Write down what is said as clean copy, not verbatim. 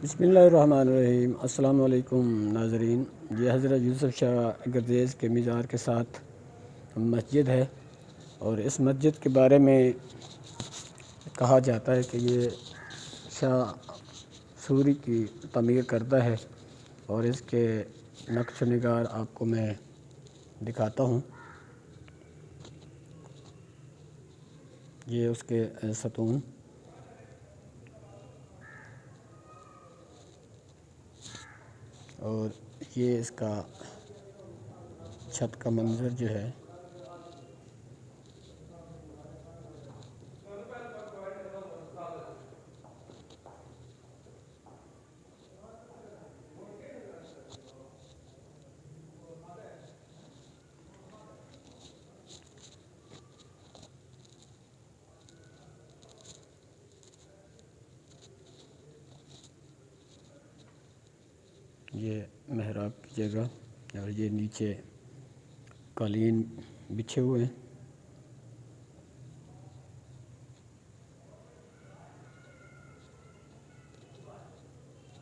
بسم اللہ الرحمن الرحیم۔ السلام علیکم ناظرین۔ یہ حضرت یوسف شاہ گردیزکے مزار کے ساتھ مسجد ہے، اور اس مسجد کے بارے میں کہا جاتا ہے کہ یہ شاہ سوری کی تعمیر کردہ ہے، اور اس کے نقش و نگار آپ کو میں دکھاتا ہوں۔ یہ اس کے ستون، اور یہ اس کا چھت کا منظر جو ہے۔ یہ محراب کی جگہ، اور یہ نیچے قالین بچھے ہوئے ہیں۔